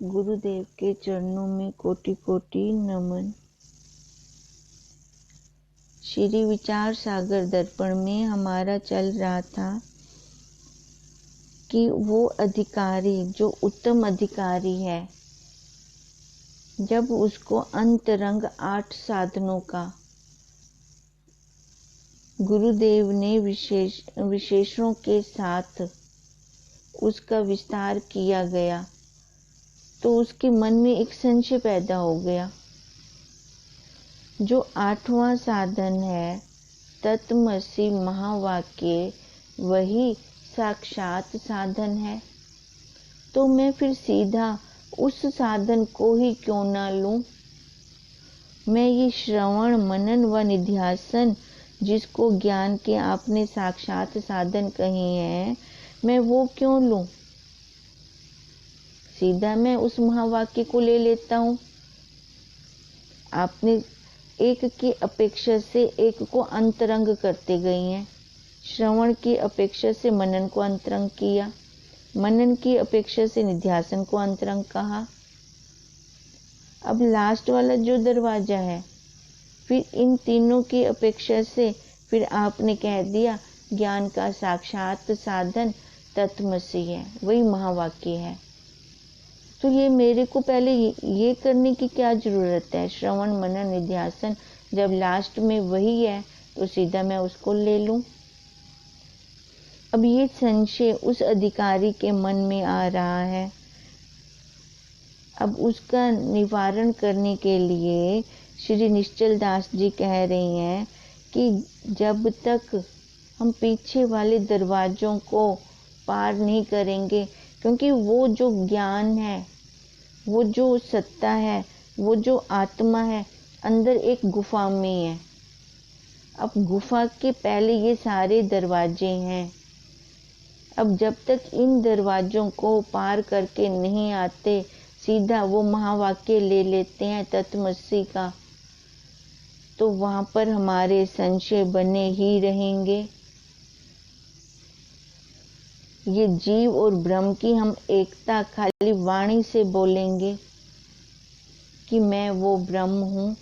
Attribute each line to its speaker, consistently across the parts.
Speaker 1: गुरुदेव के चरणों में कोटि कोटि नमन। श्री विचार सागर दर्पण में हमारा चल रहा था कि वो अधिकारी जो उत्तम अधिकारी है, जब उसको अंतरंग 8 साधनों का गुरुदेव ने विशेषणों के साथ उसका विस्तार किया गया, तो उसके मन में एक संशय पैदा हो गया। जो 8वां साधन है तत्वमसि महावाक्य, वही साक्षात साधन है। तो मैं फिर सीधा उस साधन को ही क्यों ना लूं? मैं ये श्रवण मनन व निध्यासन, जिसको ज्ञान के आपने साक्षात साधन कहे हैं, मैं वो क्यों लूं? सीधा मैं उस महावाक्य को ले लेता हूँ। आपने एक की अपेक्षा से एक को अंतरंग करते गई हैं। श्रवण की अपेक्षा से मनन को अंतरंग किया, मनन की अपेक्षा से निध्यासन को अंतरंग कहा। अब लास्ट वाला जो दरवाजा है, फिर इन तीनों की अपेक्षा से फिर आपने कह दिया ज्ञान का साक्षात साधन तत्वमसि है, वही महावाक्य है। तो ये मेरे को पहले ये करने की क्या जरूरत है? श्रवण मनन निध्यासन जब लास्ट में वही है, तो सीधा मैं उसको ले लूं। अब ये संशय उस अधिकारी के मन में आ रहा है। अब उसका निवारण करने के लिए श्री निश्चल दास जी कह रही हैं कि जब तक हम पीछे वाले दरवाजों को पार नहीं करेंगे, क्योंकि वो जो ज्ञान है, वो जो सत्ता है, वो जो आत्मा है, अंदर एक गुफा में है। अब गुफा के पहले ये सारे दरवाजे हैं। अब जब तक इन दरवाजों को पार करके नहीं आते, सीधा वो महावाक्य ले लेते हैं तत्वमसि का, तो वहां पर हमारे संशय बने ही रहेंगे। ये जीव और ब्रह्म की हम एकता खाली वाणी से बोलेंगे कि मैं वो ब्रह्म हूं,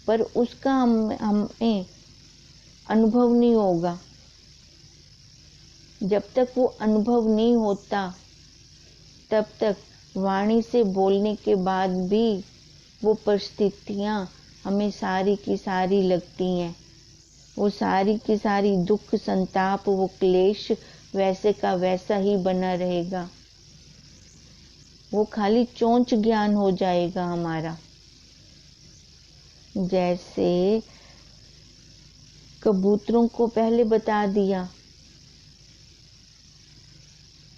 Speaker 1: पर उसका हमें अनुभव नहीं होगा। जब तक वो अनुभव नहीं होता, तब तक वाणी से बोलने के बाद भी वो परिस्थितियां हमें सारी की सारी लगती हैं। वो सारी की सारी दुख संताप, वो क्लेश वैसे का वैसा ही बना रहेगा। वो खाली चोंच ज्ञान हो जाएगा हमारा। जैसे कबूतरों को पहले बता दिया,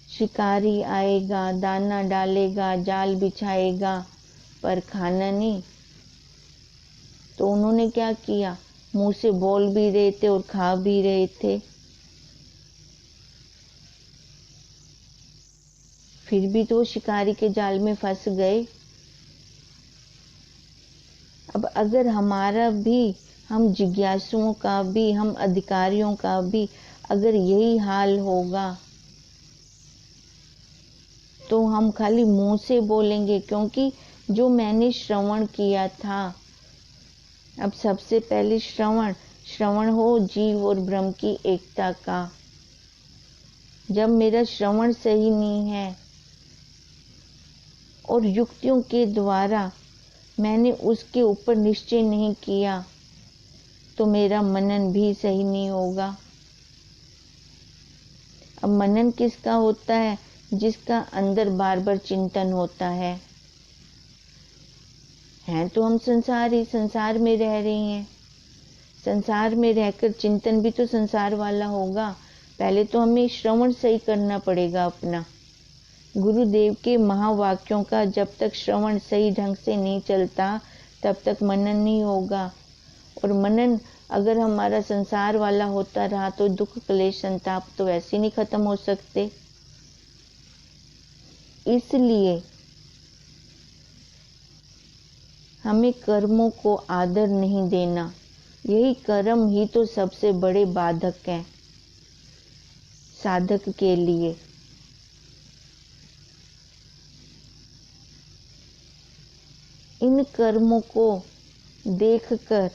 Speaker 1: शिकारी आएगा, दाना डालेगा, जाल बिछाएगा, पर खाना नहीं। तो उन्होंने क्या किया? मुंह से बोल भी रहे थे और खा भी रहे थे, फिर भी तो शिकारी के जाल में फंस गए। अब अगर हमारा भी, हम जिज्ञासुओं का भी, हम अधिकारियों का भी अगर यही हाल होगा, तो हम खाली मुंह से बोलेंगे। क्योंकि जो मैंने श्रवण किया था, अब सबसे पहले श्रवण हो जीव और ब्रह्म की एकता का। जब मेरा श्रवण सही नहीं है और युक्तियों के द्वारा मैंने उसके ऊपर निश्चय नहीं किया, तो मेरा मनन भी सही नहीं होगा। अब मनन किसका होता है? जिसका अंदर बार बार चिंतन होता है। हैं तो हम संसार में रह रही हैं। संसार में रहकर चिंतन भी तो संसार वाला होगा। पहले तो हमें श्रवण सही करना पड़ेगा अपना। गुरुदेव के महावाक्यों का जब तक श्रवण सही ढंग से नहीं चलता, तब तक मनन नहीं होगा। और मनन अगर हमारा संसार वाला होता रहा, तो दुख क्लेश संताप तो वैसे नहीं खत्म हो सकते। इसलिए हमें कर्मों को आदर नहीं देना। यही कर्म ही तो सबसे बड़े बाधक हैं साधक के लिए। इन कर्मों को देखकर,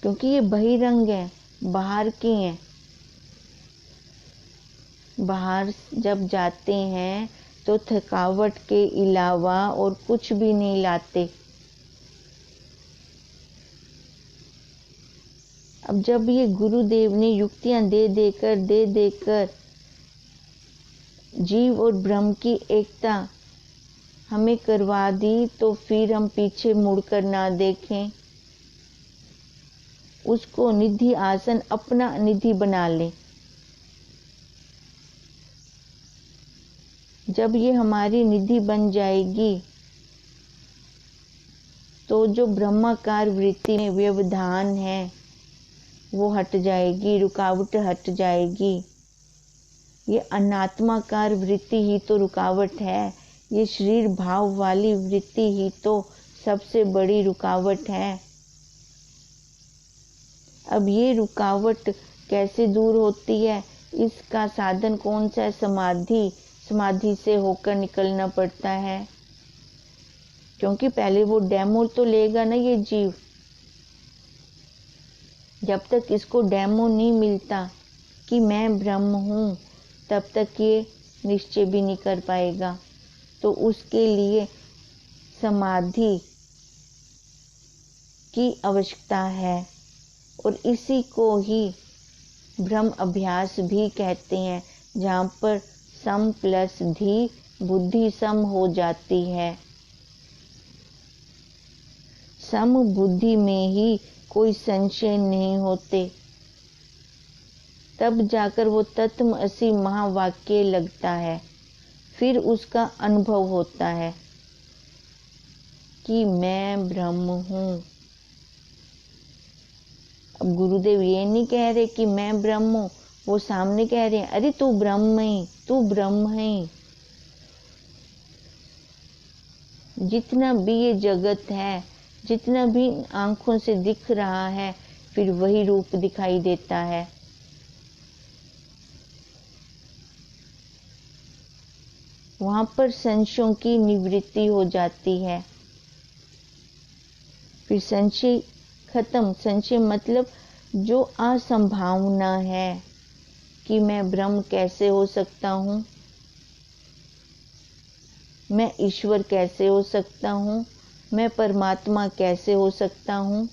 Speaker 1: क्योंकि ये बहिरंग है, बाहर की हैं, बाहर जब जाते हैं तो थकावट के अलावा और कुछ भी नहीं लाते। अब जब ये गुरुदेव ने युक्तियां दे देकर जीव और ब्रह्म की एकता हमें करवा दी, तो फिर हम पीछे मुड़कर ना देखें, उसको निधि आसन अपना निधि बना लें। जब ये हमारी निधि बन जाएगी तो जो ब्रह्माकार वृत्ति में व्यवधान है वो हट जाएगी, रुकावट हट जाएगी। ये अनात्माकार वृत्ति ही तो रुकावट है, ये शरीर भाव वाली वृत्ति ही तो सबसे बड़ी रुकावट है। अब ये रुकावट कैसे दूर होती है, इसका साधन कौन सा है? समाधि। समाधि से होकर निकलना पड़ता है, क्योंकि पहले वो डेमो तो लेगा ना ये जीव। जब तक इसको डेमो नहीं मिलता कि मैं ब्रह्म हूँ, तब तक ये निश्चय भी नहीं कर पाएगा। तो उसके लिए समाधि की आवश्यकता है, और इसी को ही ब्रह्म अभ्यास भी कहते हैं, जहाँ पर सम प्लस धी बुद्धि सम हो जाती है। सम बुद्धि में ही कोई संशय नहीं होते, तब जाकर वो तत्वमसि महावाक्य लगता है, फिर उसका अनुभव होता है कि मैं ब्रह्म हूँ। अब गुरुदेव ये नहीं कह रहे कि मैं ब्रह्म हूँ, वो सामने कह रहे हैं अरे तू ब्रह्म है, तू ब्रह्म है। जितना भी ये जगत है, जितना भी आंखों से दिख रहा है, फिर वही रूप दिखाई देता है। वहां पर संशयों की निवृत्ति हो जाती है, फिर संशय खत्म। संशय मतलब जो असंभावना है कि मैं ब्रह्म कैसे हो सकता हूँ, मैं ईश्वर कैसे हो सकता हूँ, मैं परमात्मा कैसे हो सकता हूँ,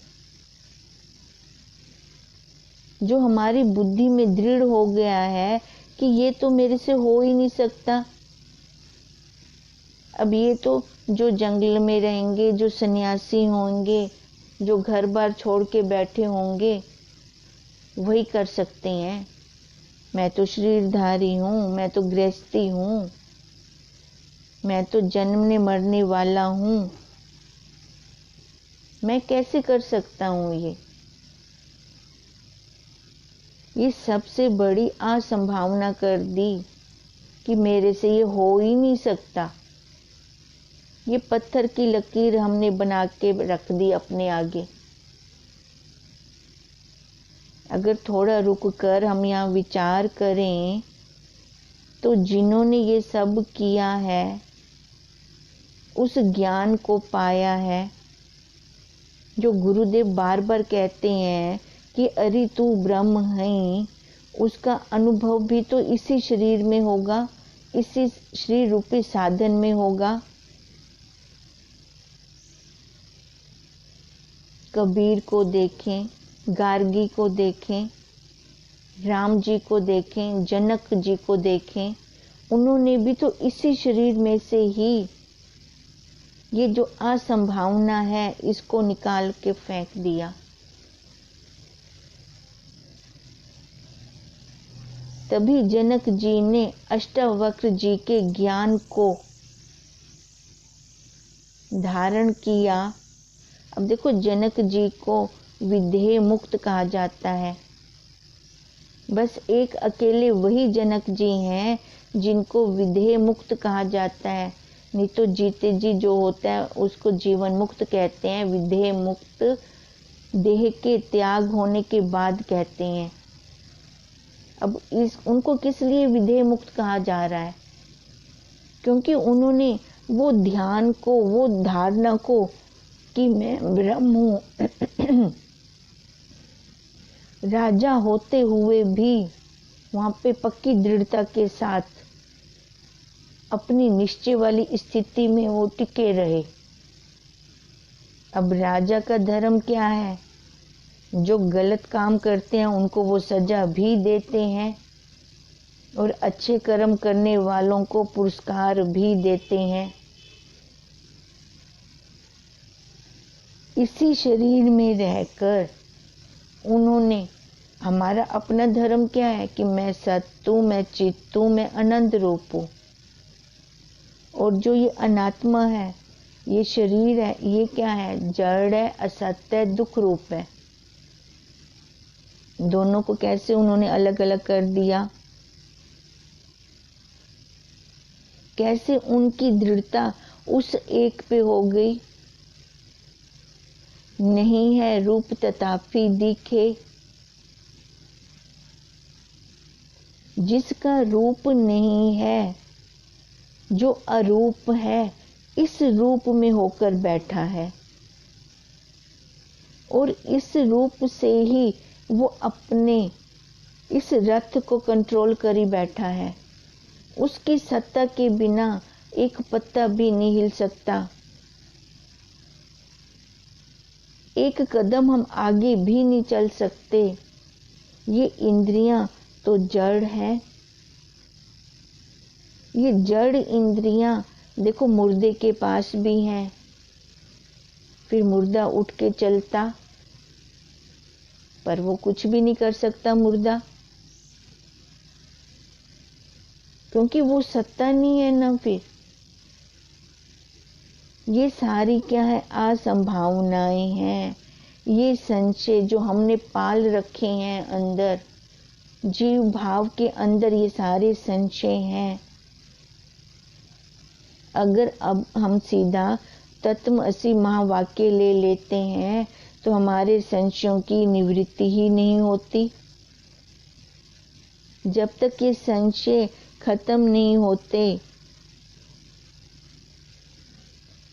Speaker 1: जो हमारी बुद्धि में दृढ़ हो गया है कि ये तो मेरे से हो ही नहीं सकता। अब ये तो जो जंगल में रहेंगे, जो सन्यासी होंगे, जो घर बार छोड़ के बैठे होंगे, वही कर सकते हैं। मैं तो शरीरधारी हूँ, मैं तो गृहस्थी हूँ, मैं तो जन्मने मरने वाला हूँ, मैं कैसे कर सकता हूँ ये सबसे बड़ी असंभावना कर दी कि मेरे से ये हो ही नहीं सकता। ये पत्थर की लकीर हमने बना के रख दी अपने आगे। अगर थोड़ा रुक कर हम यहाँ विचार करें तो जिन्होंने ये सब किया है, उस ज्ञान को पाया है, जो गुरुदेव बार बार कहते हैं कि अरे तू ब्रह्म है, उसका अनुभव भी तो इसी शरीर में होगा, इसी शरीर रूपी साधन में होगा। कबीर को देखें, गार्गी को देखें, राम जी को देखें, जनक जी को देखें, उन्होंने भी तो इसी शरीर में से ही ये जो असंभावना है इसको निकाल के फेंक दिया। तभी जनक जी ने अष्टावक्र जी के ज्ञान को धारण किया। अब देखो, जनक जी को विधेय मुक्त कहा जाता है। बस एक अकेले वही जनक जी हैं जिनको विधेय मुक्त कहा जाता है, नहीं तो जीते जी जो होता है उसको जीवन मुक्त कहते हैं। विधेय मुक्त देह के त्याग होने के बाद कहते हैं। अब उनको किस लिए विधेय मुक्त कहा जा रहा है? क्योंकि उन्होंने वो ध्यान को, वो धारणा को कि मैं ब्रह्म हूँ। राजा होते हुए भी वहां पे पक्की दृढ़ता के साथ अपनी निश्चय वाली स्थिति में वो टिके रहे। अब राजा का धर्म क्या है? जो गलत काम करते हैं उनको वो सजा भी देते हैं और अच्छे कर्म करने वालों को पुरस्कार भी देते हैं। इसी शरीर में रहकर उन्होंने, हमारा अपना धर्म क्या है कि मैं सत्तू, मैं चित्तू, मैं अनंत रूप हूँ। और जो ये अनात्मा है, ये शरीर है, ये क्या है? जड़ है, असत्य है, दुख रूप है। दोनों को कैसे उन्होंने अलग अलग कर दिया? कैसे उनकी दृढ़ता उस एक पे हो गई? नहीं है रूप तथापि दिखे, जिसका रूप नहीं है, जो अरूप है, इस रूप में होकर बैठा है और इस रूप से ही वो अपने इस रथ को कंट्रोल कर ही बैठा है। उसकी सत्ता के बिना एक पत्ता भी नहीं हिल सकता। एक कदम हम आगे भी नहीं चल सकते। ये इंद्रियां तो जड़ है। ये जड़ इंद्रियां देखो मुर्दे के पास भी हैं। फिर मुर्दा उठ के चलता, पर वो कुछ भी नहीं कर सकता मुर्दा, क्योंकि वो सत्ता नहीं है ना। फिर ये सारी क्या है? असंभावनाएं हैं। ये संशय जो हमने पाल रखे हैं अंदर, जीव भाव के अंदर ये सारे संशय हैं। अगर अब हम सीधा तत्वमसि महावाक्य ले लेते हैं तो हमारे संशयों की निवृत्ति ही नहीं होती। जब तक ये संशय खत्म नहीं होते,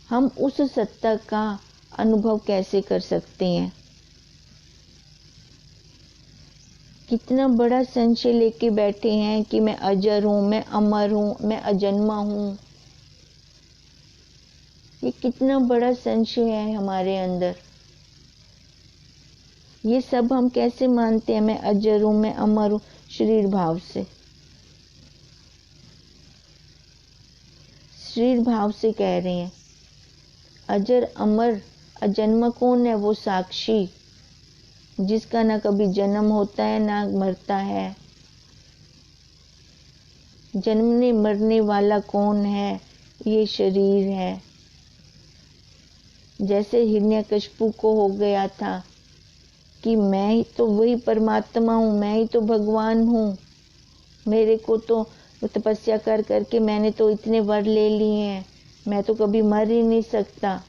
Speaker 1: हम उस सत्ता का अनुभव कैसे कर सकते हैं? कितना बड़ा संशय लेके बैठे हैं कि मैं अजर हूं, मैं अमर हूं, मैं अजन्मा हूं। ये कितना बड़ा संशय है हमारे अंदर। ये सब हम कैसे मानते हैं? मैं अजर हूं, मैं अमर हूं, शरीर भाव से। शरीर भाव से कह रहे हैं। अजर अमर अजन्मा कौन है? वो साक्षी, जिसका ना कभी जन्म होता है ना मरता है। जन्मने मरने वाला कौन है? ये शरीर है। जैसे हिरण्यकशिपु को हो गया था कि मैं ही तो वही परमात्मा हूँ, मैं ही तो भगवान हूँ, मेरे को तो तपस्या कर करके मैंने तो इतने वर ले लिए हैं, मैं तो कभी मर ही नहीं सकता।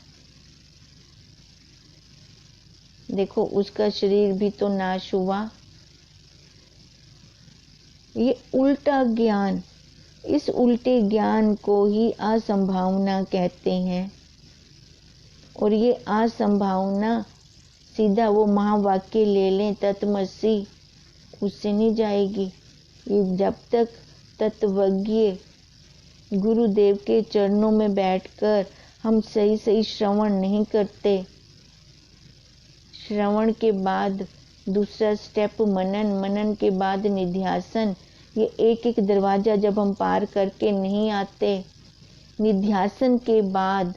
Speaker 1: देखो उसका शरीर भी तो नाश हुआ। ये उल्टा ज्ञान, इस उल्टे ज्ञान को ही असंभावना कहते हैं। और ये असंभावना सीधा वो महावाक्य ले लें तत्वमसि, उससे नहीं जाएगी। ये जब तक तत्वज्ञ गुरुदेव के चरणों में बैठकर हम सही सही श्रवण नहीं करते, श्रवण के बाद दूसरा स्टेप मनन, मनन के बाद निध्यासन, ये एक एक दरवाजा जब हम पार करके नहीं आते, निध्यासन के बाद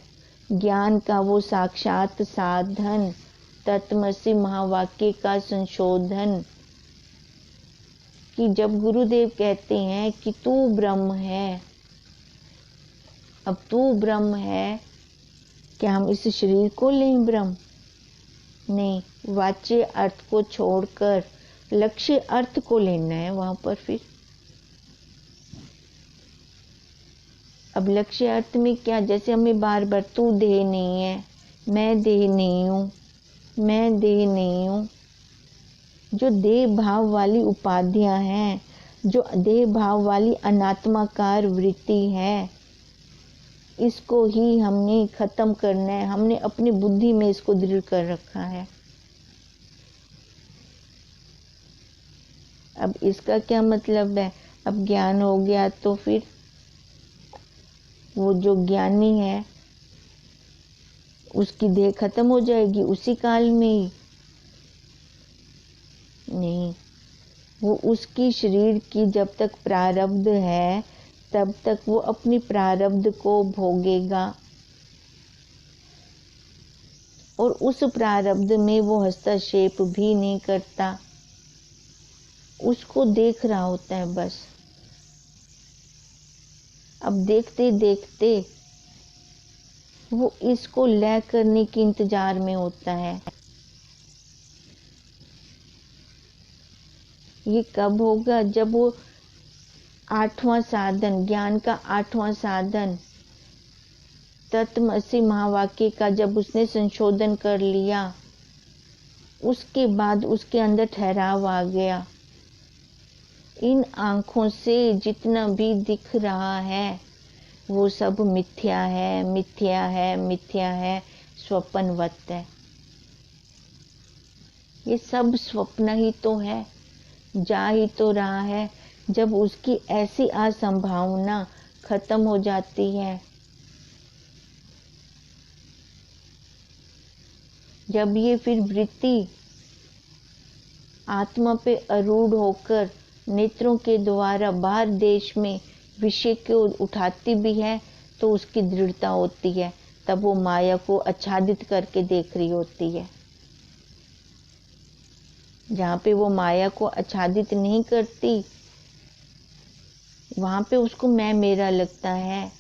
Speaker 1: ज्ञान का वो साक्षात साधन, तत्वमसि महावाक्य का संशोधन, कि जब गुरुदेव कहते हैं कि तू ब्रह्म है, अब तू ब्रह्म है, क्या हम इस शरीर को लें ब्रह्म? नहीं, वाच्य अर्थ को छोड़कर लक्ष्य अर्थ को लेना है वहां पर। फिर अब लक्ष्य अर्थ में क्या? जैसे हमें बार बार तू देह नहीं है, मैं देह नहीं हूं, मैं देह नहीं हूं, जो देह भाव वाली उपाधियां हैं, जो देह भाव वाली अनात्माकार वृत्ति है, इसको ही हमने खत्म करना है, हमने अपनी बुद्धि में इसको दृढ़ कर रखा है। अब इसका क्या मतलब है? अब ज्ञान हो गया तो फिर वो जो ज्ञानी है उसकी देह खत्म हो जाएगी उसी काल में ही? नहीं, वो उसकी शरीर की जब तक प्रारब्ध है तब तक वो अपनी प्रारब्ध को भोगेगा और उस प्रारब्ध में वो हस्तक्षेप भी नहीं करता, उसको देख रहा होता है बस। अब देखते देखते वो इसको लय करने के इंतजार में होता है। ये कब होगा? जब वो 8वां साधन, ज्ञान का 8वां साधन तत्वमसि महावाक्य का जब उसने संशोधन कर लिया, उसके बाद उसके अंदर ठहराव आ गया। इन आंखों से जितना भी दिख रहा है वो सब मिथ्या है, मिथ्या है, मिथ्या है, स्वप्नवत है। ये सब स्वप्न ही तो है, जा ही तो रहा है। जब उसकी ऐसी असंभावना खत्म हो जाती है, जब ये फिर वृत्ति आत्मा पे आरूढ़ होकर नेत्रों के द्वारा बाहर देश में विषय को उठाती भी है तो उसकी दृढ़ता होती है, तब वो माया को आच्छादित करके देख रही होती है। जहाँ पे वो माया को आच्छादित नहीं करती वहाँ पे उसको मैं मेरा लगता है,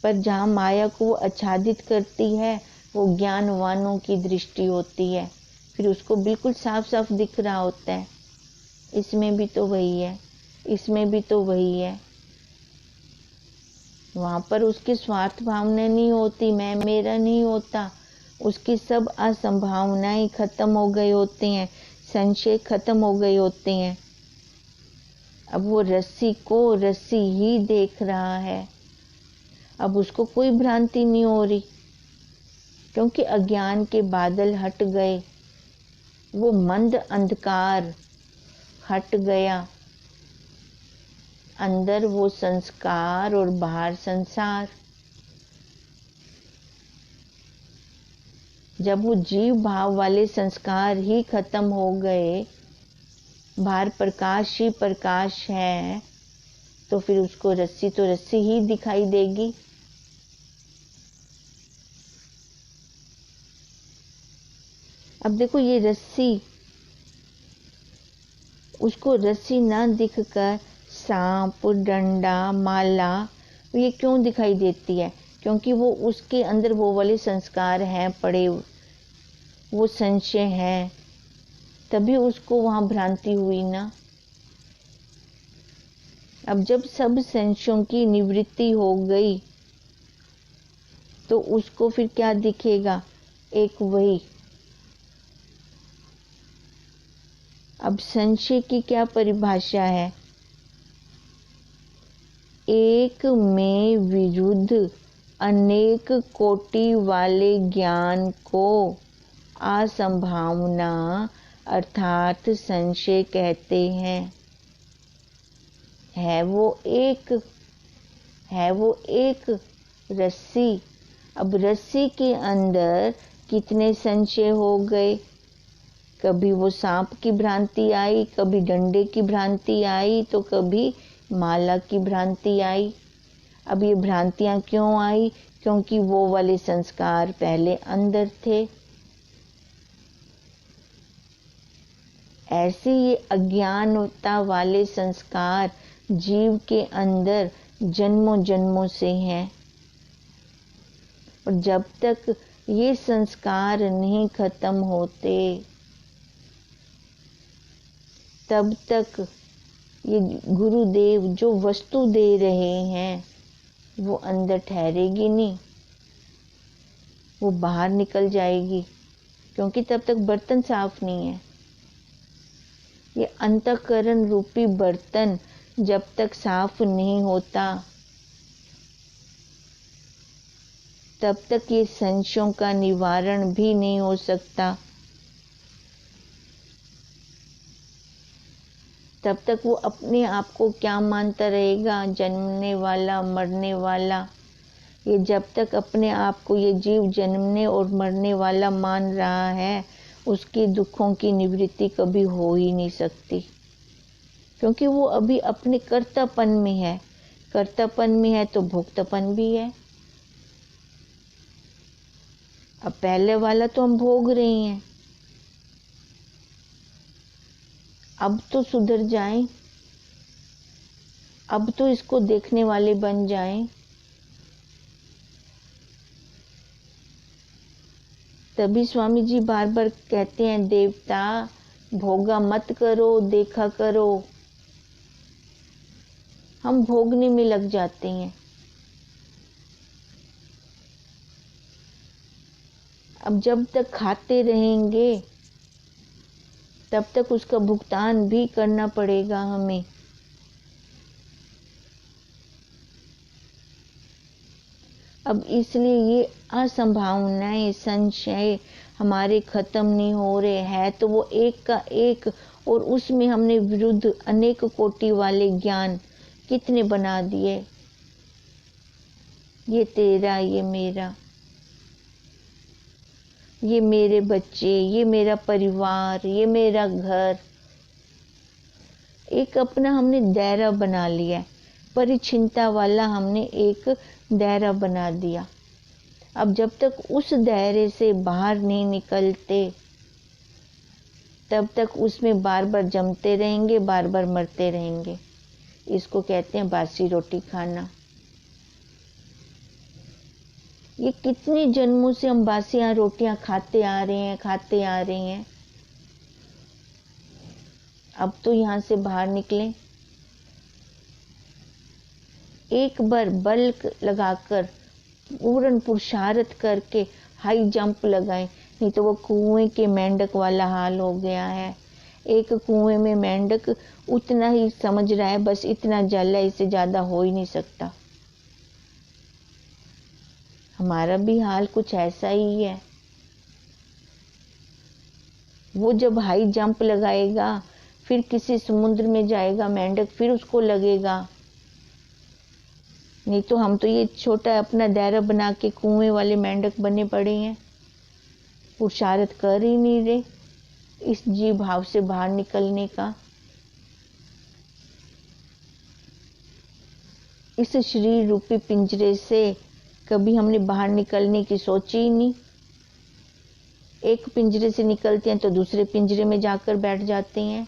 Speaker 1: पर जहाँ माया को वो आच्छादित करती है वो ज्ञानवानों की दृष्टि होती है, फिर उसको बिल्कुल साफ साफ दिख रहा होता है, इसमें भी तो वही है, इसमें भी तो वही है। वहाँ पर उसकी स्वार्थ भावना नहीं होती, मैं मेरा नहीं होता, उसकी सब असंभावनाएं खत्म हो गई होती हैं, संशय खत्म हो गए होते हैं। अब वो रस्सी को रस्सी ही देख रहा है, अब उसको कोई भ्रांति नहीं हो रही, क्योंकि अज्ञान के बादल हट गए, वो मंद अंधकार हट गया। अंदर वो संस्कार और बाहर संसार। जब वो जीव भाव वाले संस्कार ही खत्म हो गए, बाहर प्रकाश ही प्रकाश है, तो फिर उसको रस्सी तो रस्सी ही दिखाई देगी। अब देखो ये रस्सी उसको रस्सी ना दिखकर सांप, डंडा, माला ये क्यों दिखाई देती है? क्योंकि वो उसके अंदर वो वाले संस्कार हैं पड़े, वो संशय है, तभी उसको वहां भ्रांति हुई ना। अब जब सब संशयों की निवृत्ति हो गई तो उसको फिर क्या दिखेगा? एक वही। अब संशय की क्या परिभाषा है? एक में विरुद्ध अनेक कोटि वाले ज्ञान को असंभावना अर्थात संशय कहते हैं। है वो एक रस्सी। अब रस्सी के अंदर कितने संशय हो गए? कभी वो सांप की भ्रांति आई, कभी डंडे की भ्रांति आई, तो कभी माला की भ्रांति आई। अब ये भ्रांतियां क्यों आई? क्योंकि वो वाले संस्कार पहले अंदर थे। ऐसे ये अज्ञानता वाले संस्कार जीव के अंदर जन्मों जन्मों से हैं, और जब तक ये संस्कार नहीं खत्म होते तब तक ये गुरुदेव जो वस्तु दे रहे हैं वो अंदर ठहरेगी नहीं, वो बाहर निकल जाएगी, क्योंकि तब तक बर्तन साफ नहीं है। ये अंतःकरण रूपी बर्तन जब तक साफ नहीं होता तब तक ये संशयों का निवारण भी नहीं हो सकता। तब तक वो अपने आप को क्या मानता रहेगा, जन्मने वाला, मरने वाला। ये जब तक अपने आप को ये जीव जन्मने और मरने वाला मान रहा है, उसके दुखों की निवृत्ति कभी हो ही नहीं सकती, क्योंकि वो अभी अपने कर्तापन में है। कर्तापन में है तो भोक्तापन भी है। अब पहले वाला तो हम भोग रहे हैं, अब तो सुधर जाएं, अब तो इसको देखने वाले बन जाएं। तभी स्वामी जी बार बार कहते हैं, देवता भोगा मत करो, देखा करो। हम भोगने में लग जाते हैं। अब जब तक खाते रहेंगे तब तक उसका भुगतान भी करना पड़ेगा हमें। अब इसलिए ये असंभावनाएं, संशय हमारे खत्म नहीं हो रहे हैं, तो वो एक का एक, और उसमें हमने विरुद्ध अनेक कोटि वाले ज्ञान कितने बना दिए। ये तेरा, ये मेरा, ये मेरे बच्चे, ये मेरा परिवार, ये मेरा घर। एक अपना हमने दायरा बना लिया, परिचिनता वाला हमने एक दायरा बना दिया। अब जब तक उस दायरे से बाहर नहीं निकलते, तब तक उसमें बार बार जमते रहेंगे, बार बार मरते रहेंगे। इसको कहते हैं बासी रोटी खाना। ये कितने जन्मों से हम बासियां रोटियां खाते आ रहे हैं, खाते आ रहे हैं। अब तो यहां से बाहर निकले, एक बार बल लगाकर, पूर्ण पुरुषार्थ करके हाई जंप लगाएं, नहीं तो वो कुएं के मेंढक वाला हाल हो गया है। एक कुएं में मेंढक उतना ही समझ रहा है, बस इतना जल है, इससे ज्यादा हो ही नहीं सकता। हमारा भी हाल कुछ ऐसा ही है। वो जब हाई जंप लगाएगा, फिर किसी समुद्र में जाएगा मेंढक, फिर उसको लगेगा। नहीं तो हम तो ये छोटा अपना दायरा बना के कुएं वाले मेंढक बने पड़े हैं, पुरुषार्थ कर ही नहीं रहे इस जीव भाव से बाहर निकलने का। इस शरीर रूपी पिंजरे से कभी हमने बाहर निकलने की सोची ही नहीं। एक पिंजरे से निकलते हैं तो दूसरे पिंजरे में जाकर बैठ जाते हैं।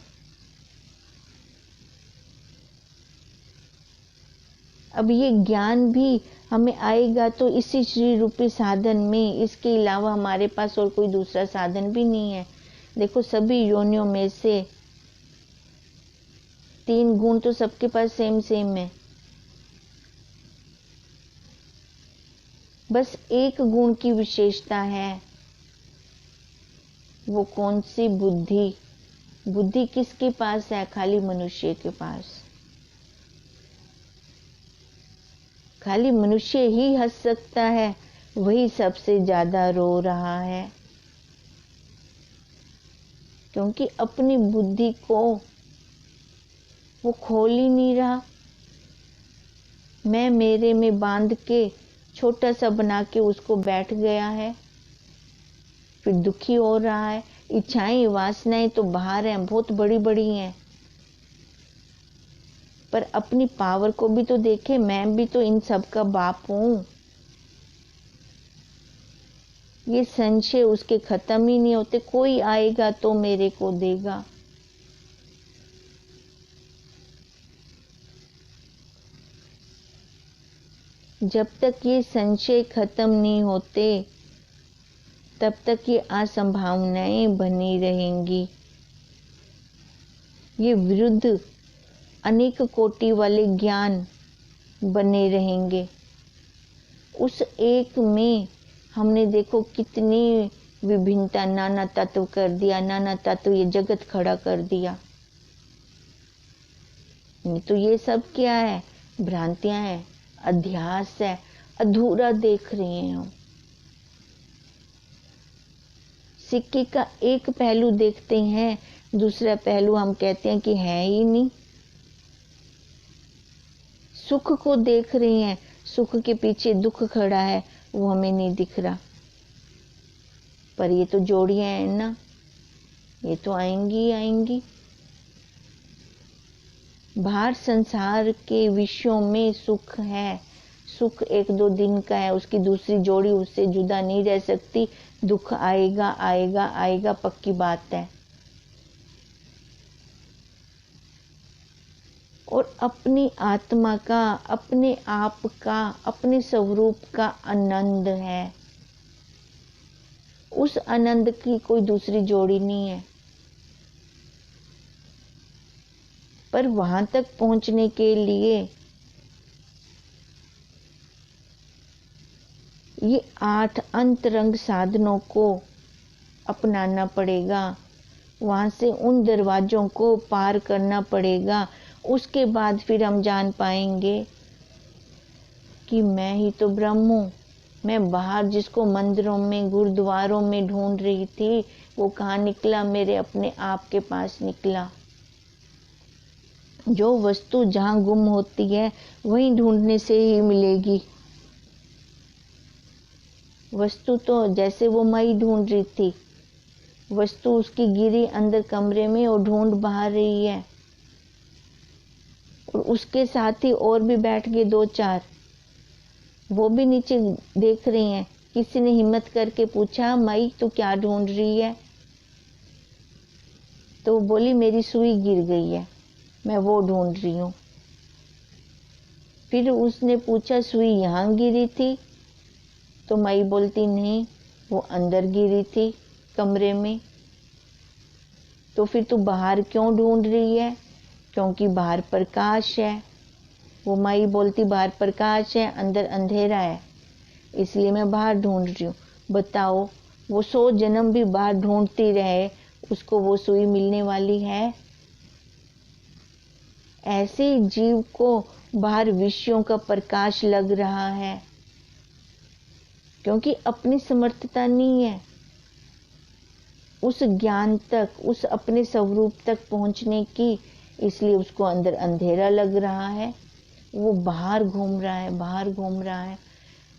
Speaker 1: अब ये ज्ञान भी हमें आएगा तो इसी शरीर रूपी साधन में, इसके अलावा हमारे पास और कोई दूसरा साधन भी नहीं है। देखो, सभी योनियों में से 3 गुण तो सबके पास सेम सेम है, बस एक गुण की विशेषता है। वो कौन सी? बुद्धि। बुद्धि किसके पास है? खाली मनुष्य के पास। खाली मनुष्य ही हंस सकता है, वही सबसे ज्यादा रो रहा है, क्योंकि अपनी बुद्धि को वो खोल ही नहीं रहा। मैं मेरे में बांध के छोटा सा बना के उसको बैठ गया है, फिर दुखी हो रहा है। इच्छाएं, वासनाएं तो बाहर हैं, बहुत बड़ी बड़ी हैं, पर अपनी पावर को भी तो देखे। मैं भी तो इन सब का बाप हूं। ये संशय उसके खत्म ही नहीं होते। कोई आएगा तो मेरे को देगा। जब तक ये संशय खत्म नहीं होते, तब तक ये असंभावनाएं बनी रहेंगी। ये विरुद्ध अनेक कोटि वाले ज्ञान बने रहेंगे। उस एक में हमने देखो कितनी विभिन्नता, नाना तत्व कर दिया, नाना तत्व ये जगत खड़ा कर दिया। तो ये सब क्या है? भ्रांतियां हैं, अध्यास है, अधूरा देख रहे हैं हम। सिक्के का एक पहलू देखते हैं, दूसरा पहलू हम कहते हैं कि है ही नहीं। सुख को देख रहे हैं, सुख के पीछे दुख खड़ा है, वो हमें नहीं दिख रहा। पर ये तो जोड़ियां हैं ना, ये तो आएंगी ही आएंगी। बाहर संसार के विषयों में सुख है, सुख एक दो दिन का है, उसकी दूसरी जोड़ी उससे जुदा नहीं रह सकती। दुख आएगा आएगा आएगा, पक्की बात है। और अपनी आत्मा का, अपने आप का, अपने स्वरूप का आनंद है, उस आनंद की कोई दूसरी जोड़ी नहीं है। पर वहां तक पहुंचने के लिए ये 8 अंतरंग साधनों को अपनाना पड़ेगा, वहां से उन दरवाजों को पार करना पड़ेगा। उसके बाद फिर हम जान पाएंगे कि मैं ही तो ब्रह्म हूँ। मैं बाहर जिसको मंदिरों में, गुरुद्वारों में ढूंढ रही थी, वो कहाँ निकला? मेरे अपने आप के पास निकला। जो वस्तु जहाँ गुम होती है, वहीं ढूंढने से ही मिलेगी। वस्तु तो जैसे वो मई ढूंढ रही थी, वस्तु उसकी गिरी अंदर कमरे में और ढूंढ बाहर रही है। और उसके साथ ही और भी बैठ गए 2-4, वो भी नीचे देख रही हैं। किसी ने हिम्मत करके पूछा, मई तू क्या ढूंढ रही है? तो वो बोली, मेरी सुई गिर गई है, मैं वो ढूंढ रही हूँ। फिर उसने पूछा, सुई यहाँ गिरी थी? तो मई बोलती, नहीं, वो अंदर गिरी थी कमरे में। तो फिर तू बाहर क्यों ढूंढ रही है? क्योंकि बाहर प्रकाश है। वो मई बोलती, बाहर प्रकाश है, अंदर अंधेरा है, इसलिए मैं बाहर ढूंढ रही हूँ। बताओ, वो 100 जन्म भी बाहर ढूंढती रहे, उसको वो सुई मिलने वाली है? ऐसे जीव को बाहर विषयों का प्रकाश लग रहा है, क्योंकि अपनी समर्थता नहीं है उस ज्ञान तक, उस अपने स्वरूप तक पहुंचने की, इसलिए उसको अंदर अंधेरा लग रहा है। वो बाहर घूम रहा है, बाहर घूम रहा है,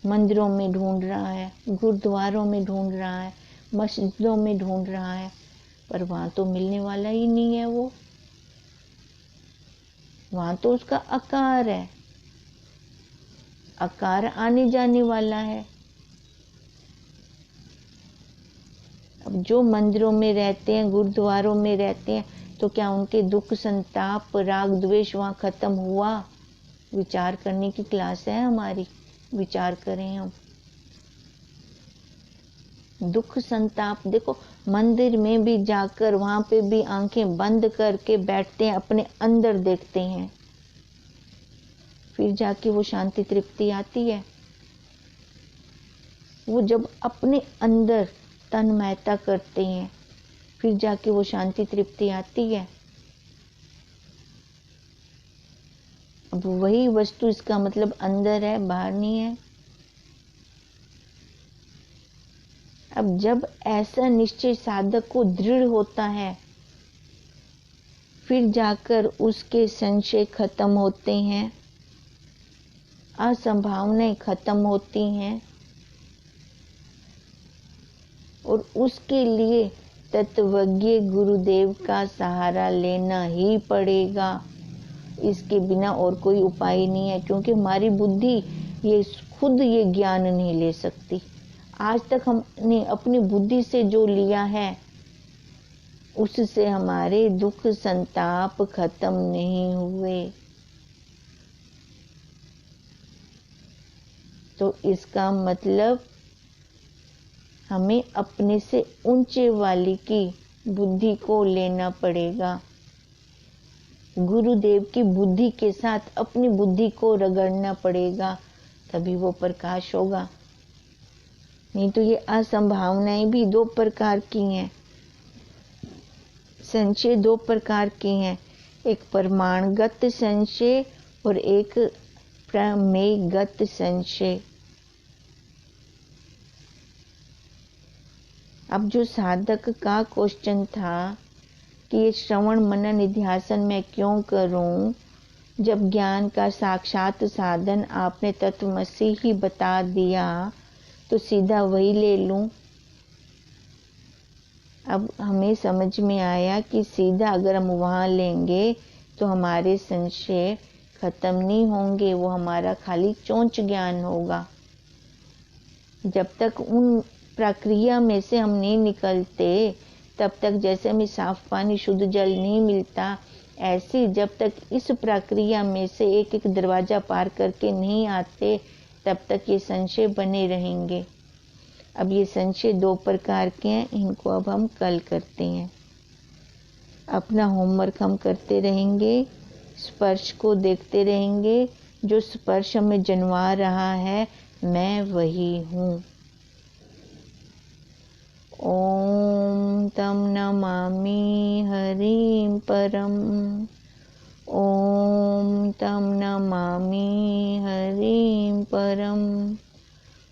Speaker 1: मंदिरों में ढूंढ रहा है, गुरुद्वारों में ढूंढ रहा है, मस्जिदों में ढूंढ रहा है, पर वहां तो मिलने वाला ही नहीं है। वो वहां तो उसका आकार है, आकार आने जाने वाला है। अब जो मंदिरों में रहते हैं, गुरुद्वारों में रहते हैं, तो क्या उनके दुख, संताप, राग, द्वेष वहां खत्म हुआ? विचार करने की क्लास है हमारी, विचार करें हम। दुख, संताप देखो, मंदिर में भी जाकर वहां पे भी आंखें बंद करके बैठते हैं, अपने अंदर देखते हैं, फिर जाके वो शांति तृप्ति आती है। वो जब अपने अंदर तन्मयता करते हैं, फिर जाके वो शांति तृप्ति आती है। अब वही वस्तु, इसका मतलब अंदर है, बाहर नहीं है। अब जब ऐसा निश्चय साधक को दृढ़ होता है, फिर जाकर उसके संशय खत्म होते हैं, असंभावनाएं खत्म होती हैं, और उसके लिए तत्वज्ञ गुरुदेव का सहारा लेना ही पड़ेगा। इसके बिना और कोई उपाय नहीं है, क्योंकि हमारी बुद्धि ये खुद ये ज्ञान नहीं ले सकती। आज तक हमने अपनी बुद्धि से जो लिया है, उससे हमारे दुख, संताप खत्म नहीं हुए। तो इसका मतलब हमें अपने से ऊंचे वाली की बुद्धि को लेना पड़ेगा। गुरुदेव की बुद्धि के साथ अपनी बुद्धि को रगड़ना पड़ेगा, तभी वो प्रकाश होगा। नहीं तो ये असंभावनाएं भी 2 प्रकार की हैं, संशय 2 प्रकार की हैं, एक प्रमाणगत संशय और एक प्रमेयगत संशय। अब जो साधक का क्वेश्चन था कि ये श्रवण मनन निध्यासन मैं क्यों करूं, जब ज्ञान का साक्षात साधन आपने तत्वमसी ही बता दिया तो सीधा वही ले लूं। अब हमें समझ में आया कि सीधा अगर हम वहाँ लेंगे तो हमारे संशय खत्म नहीं होंगे, वो हमारा खाली चोंच ज्ञान होगा। जब तक उन प्रक्रिया में से हम नहीं निकलते, तब तक जैसे हमें साफ पानी शुद्ध जल नहीं मिलता, ऐसे जब तक इस प्रक्रिया में से एक एक दरवाजा पार करके नहीं आते, तब तक ये संशय बने रहेंगे। अब ये संशय 2 प्रकार के हैं, इनको अब हम कल करते हैं। अपना होमवर्क हम करते रहेंगे, स्पर्श को देखते रहेंगे। जो स्पर्श हमें जनवा रहा है मैं वही हूँ। ओम तम नमामि हरिं परम। ओम तम नमामि हरिं परम।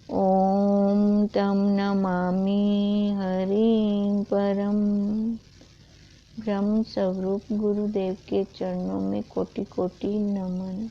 Speaker 1: ओम तम नमामि हरिं परम। ब्रह्म स्वरूप गुरुदेव के चरणों में कोटि कोटि नमन।